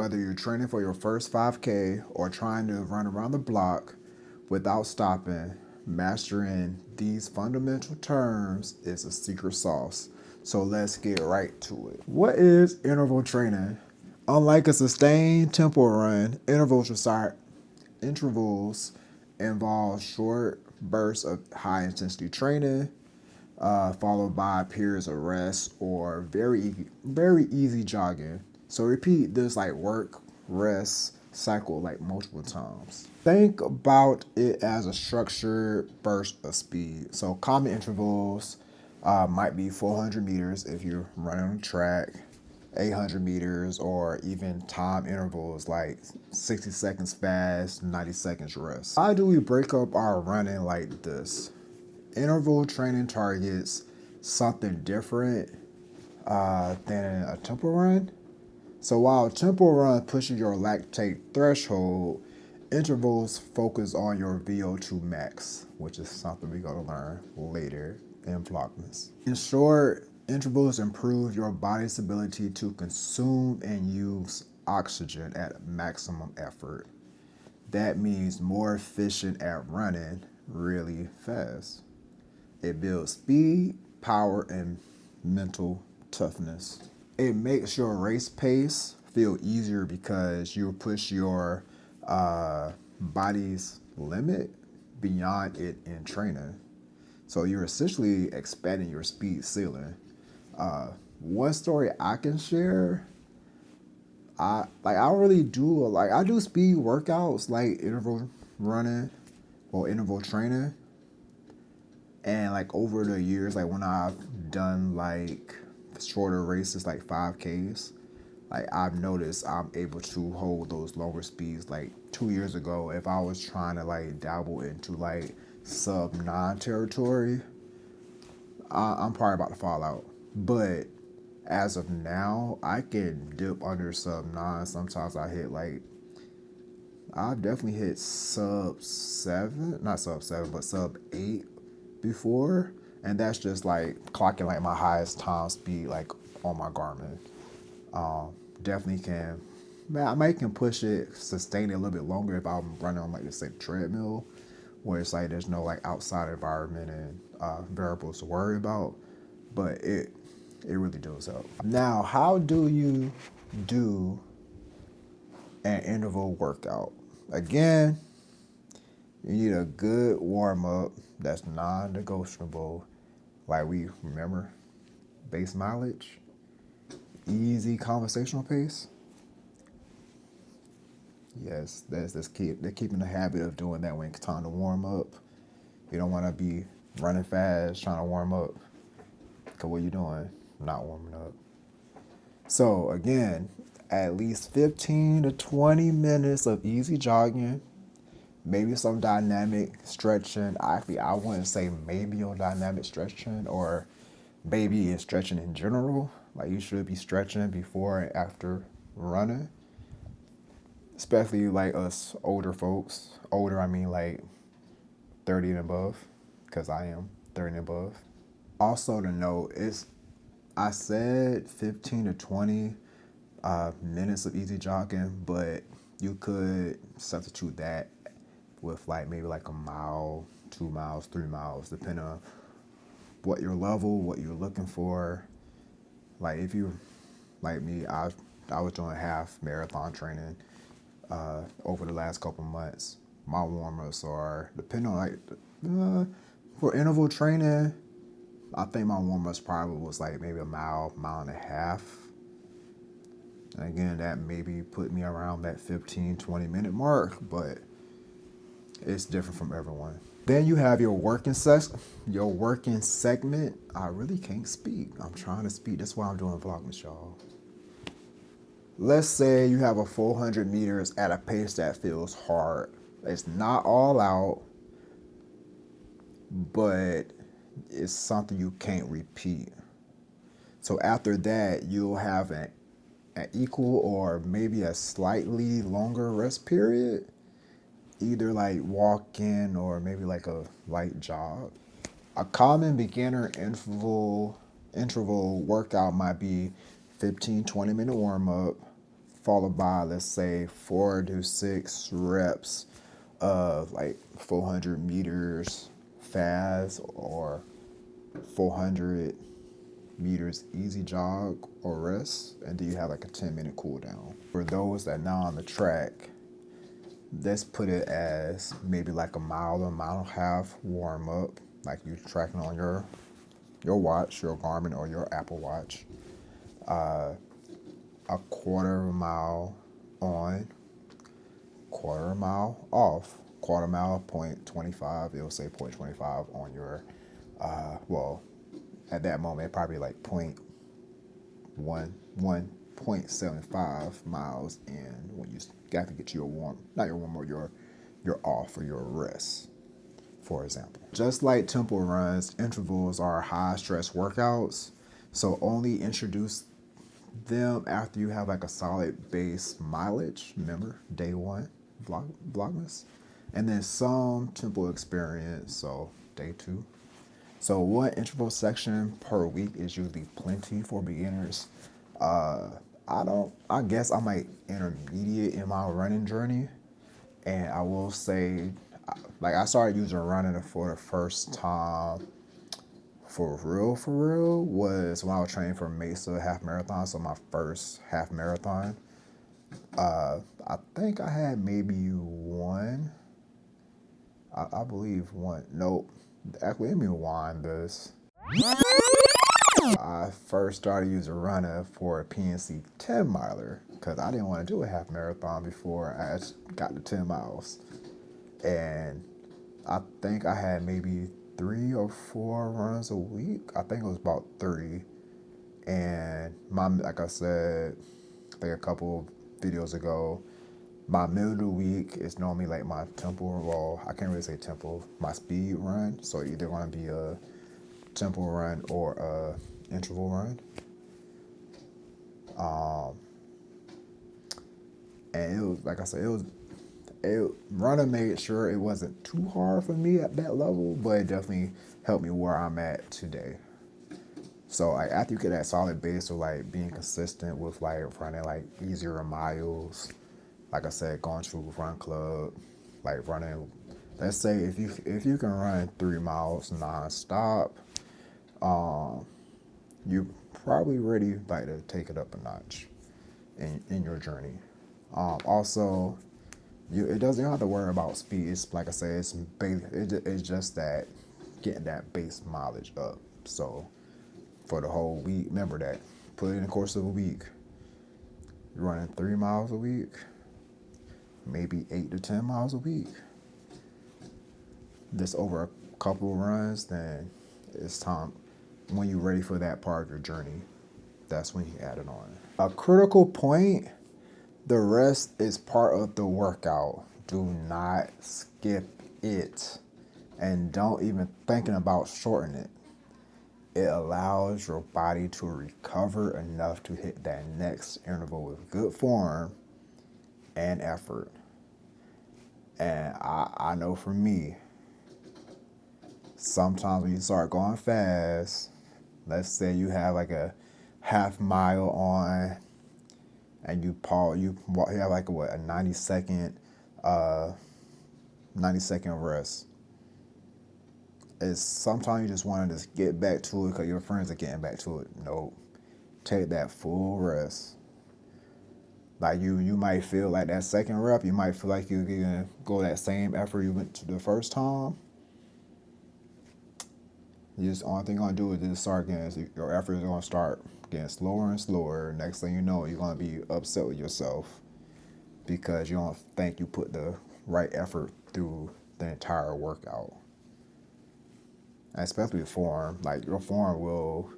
Whether you're training for your first 5K or trying to run around the block without stopping, mastering these fundamental terms is a secret sauce. So let's get right to it. What is interval training? Unlike a sustained tempo run, intervals involve short bursts of high intensity training, followed by periods of rest or very easy jogging. So repeat this like work, rest cycle like multiple times. Think about it as a structured burst of speed. So common intervals might be 400 meters if you're running on track, 800 meters, or even time intervals like 60 seconds fast, 90 seconds rest. How do we break up our running like this? Interval training targets something different than a tempo run. So while a tempo run pushes your lactate threshold, intervals focus on your VO2 max, which is something we're going to learn later in Vlogmas. In short, intervals improve your body's ability to consume and use oxygen at maximum effort. That means more efficient at running really fast. It builds speed, power, and mental toughness. It makes your race pace feel easier because you push your body's limit beyond it in training. So you're essentially expanding your speed ceiling. One story I can share, I do speed workouts like interval running or interval training. And like over the years, like when I've done like shorter races like 5Ks, like I've noticed I'm able to hold those longer speeds. Like 2 years ago, if I was trying to like dabble into like sub 9 territory, I'm probably about to fall out. But as of now, I can dip under sub 9. Sometimes I've definitely hit sub 7, not sub 7, but sub 8 before, and that's just like clocking like my highest time speed like on my Garmin. Definitely can, man, I might can push it, sustain it a little bit longer if I'm running on like the same treadmill, where it's like there's no like outside environment and variables to worry about, but it really does help. Now, how do you do an interval workout? Again, you need a good warm up that's non-negotiable. Like we remember, base mileage, easy conversational pace. Yes, they're keeping the habit of doing that when it's time to warm up. You don't want to be running fast trying to warm up. Cause what you doing? Not warming up. So again, at least 15 to 20 minutes of easy jogging. Maybe some dynamic stretching. Actually, I wouldn't say maybe on dynamic stretching or maybe in stretching in general. Like you should be stretching before and after running. Especially like us older folks. Older, I mean like 30 and above, because I am 30 and above. Also to note, I said 15 to 20 minutes of easy jogging, but you could substitute that with like maybe like a mile, 2 miles, 3 miles, depending on what your level, what you're looking for. Like if you, like me, I was doing half marathon training over the last couple months. My warm-ups are, depending on like, for interval training, I think my warm-ups probably was like maybe a mile, mile and a half. And again, that maybe put me around that 15, 20 minute mark, but it's different from everyone. Then you have your working segment. I really can't speak. I'm trying to speak. That's why I'm doing Vlogmas, y'all. Let's say you have a 400 meters at a pace that feels hard. It's not all out, but it's something you can't repeat. So after that, you'll have an equal or maybe a slightly longer rest period, either like walking or maybe like a light jog. A common beginner interval workout might be 15, 20 minute warm up, followed by, let's say, 4 to 6 reps of like 400 meters fast or 400 meters easy jog or rest, and then you have like a 10-minute cool down. For those that now on the track, let's put it as maybe like a mile or a mile and a half warm up, like you're tracking on your watch, your Garmin or your Apple Watch. A quarter of a mile on, quarter of a mile off, quarter mile 0.25. It'll say 0.25 on your well, at that moment probably like 0.75 miles in when you got to get your not your warm, or your off or your rest, for example. Just like tempo runs, intervals are high stress workouts, so only introduce them after you have like a solid base mileage. Remember, day one, Vlogmas, and then some tempo experience, so day two. So one interval section per week is usually plenty for beginners. I guess I'm like intermediate in my running journey, and I will say, like, I started using running for the first time for real was when I was training for Mesa half marathon. So my first half marathon, I think I had maybe one, I believe one, nope, actually let me rewind this. I first started using runner for a PNC 10 miler because I didn't want to do a half marathon before I got to 10 miles. And I think I had maybe 3 or 4 runs a week. I think it was about 30. And like I said, I think a couple videos ago, my middle of the week is normally like my tempo, well, I can't really say tempo, my speed run. So either going to be a tempo run or a interval run. And it was, like I said, runner made sure it wasn't too hard for me at that level, but it definitely helped me where I'm at today. So like after you get that solid base of like being consistent with like running like easier miles, like I said, going to run club, like running, let's say if you can run 3 miles nonstop, you probably ready like to take it up a notch in your journey. Also, you don't have to worry about speed. It's like I said, it's just that getting that base mileage up. So for the whole week, remember that. Put it in the course of a week. You're running 3 miles a week, maybe 8 to 10 miles a week. This over a couple runs, then it's time. When you're ready for that part of your journey, that's when you add it on. A critical point, the rest is part of the workout. Do not skip it. And don't even thinking about shortening it. It allows your body to recover enough to hit that next interval with good form and effort. And I know for me, sometimes when you start going fast, let's say you have like a half mile on and you have like a 90-second rest. It's sometimes you just want to just get back to it because your friends are getting back to it. No, take that full rest. Like you might feel like that second rep, you might feel like you're gonna go that same effort you went to the first time. You just, only thing you're gonna do is just start getting, your effort is gonna start getting slower and slower. Next thing you know, you're gonna be upset with yourself because you don't think you put the right effort through the entire workout. And especially with form, like your form will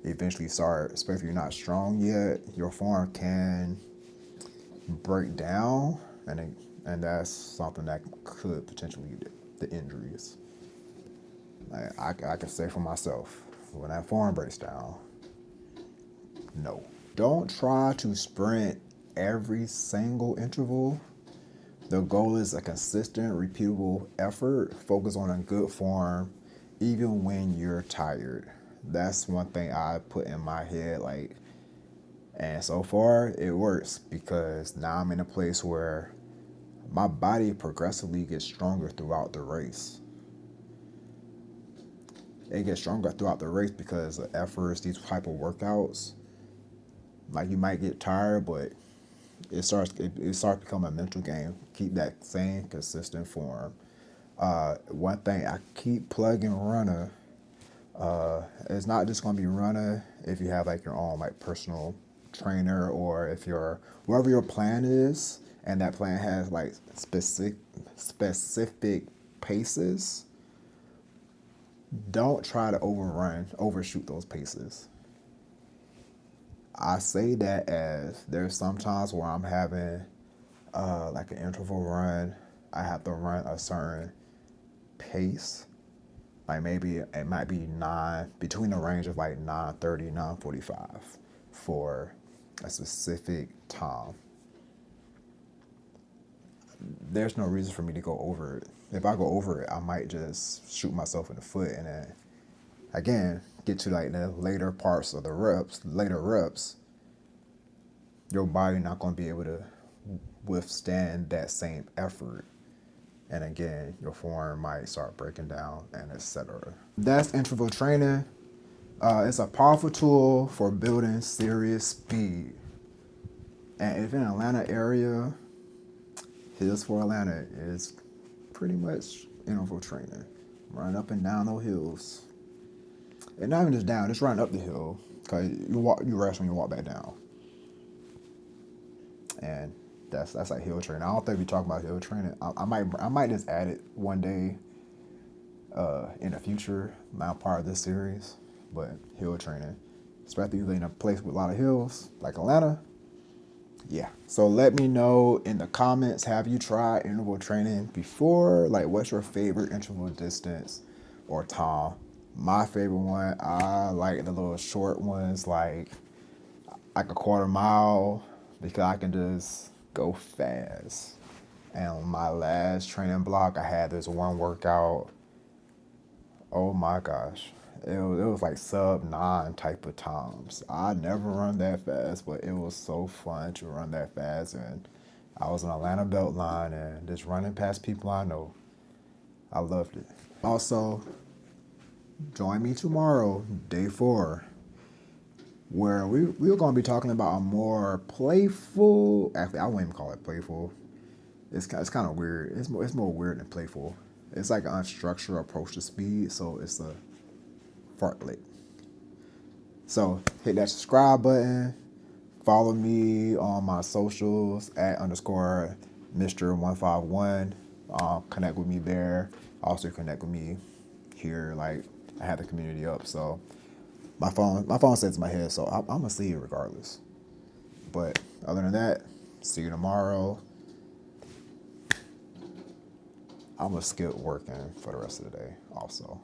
eventually start, especially if you're not strong yet, your form can break down, and that's something that could potentially lead to injuries. Like I can say for myself, when that form breaks down, no. Don't try to sprint every single interval. The goal is a consistent, repeatable effort. Focus on a good form, even when you're tired. That's one thing I put in my head, like, And so far, it works because now I'm in a place where my body progressively gets stronger throughout the race. It gets stronger throughout the race because of efforts, these type of workouts. Like you might get tired, but it starts becoming a mental game. Keep that same consistent form. One thing I keep plugging runner. It's not just gonna be runner if you have like your own like personal trainer, or if you're wherever your plan is and that plan has like specific paces. Don't try to overshoot those paces. I say that as there's sometimes where I'm having like an interval run, I have to run a certain pace. Like maybe it might be between the range of like 9:30, 9:45 for a specific time. There's no reason for me to go over it. If I go over it, I might just shoot myself in the foot and then again get to like the later parts of the later reps, your body not going to be able to withstand that same effort. And again, your form might start breaking down and etc. That's interval training. It's a powerful tool for building serious speed. And if in Atlanta area, Hills for Atlanta is pretty much interval training. Run up and down those hills. And not even just down, just run up the hill. Cause you rest when you walk back down. And that's like hill training. I don't think we talk about hill training. I might just add it one day in the future, not part of this series. But hill training, especially in a place with a lot of hills like Atlanta. Yeah. So let me know in the comments, have you tried interval training before? Like, what's your favorite interval distance or time? My favorite one, I like the little short ones, like a quarter mile, because I can just go fast. And on my last training block, I had this one workout. Oh my gosh. It was like sub 9 type of times. I never run that fast, but it was so fun to run that fast. And I was on Atlanta Beltline and just running past people I know. I loved it. Also, join me tomorrow, day 4, where we're going to be talking about a more playful, actually I wouldn't even call it playful. It's kind of weird. It's more weird than playful. It's like an unstructured approach to speed, so it's a fartlek. So hit that subscribe button. Follow me on my socials at _Mr151. Connect with me there. Also connect with me here. Like I have the community up, so my phone sits in my head, so I'm gonna see you regardless. But other than that, see you tomorrow. I'm gonna skip working for the rest of the day also.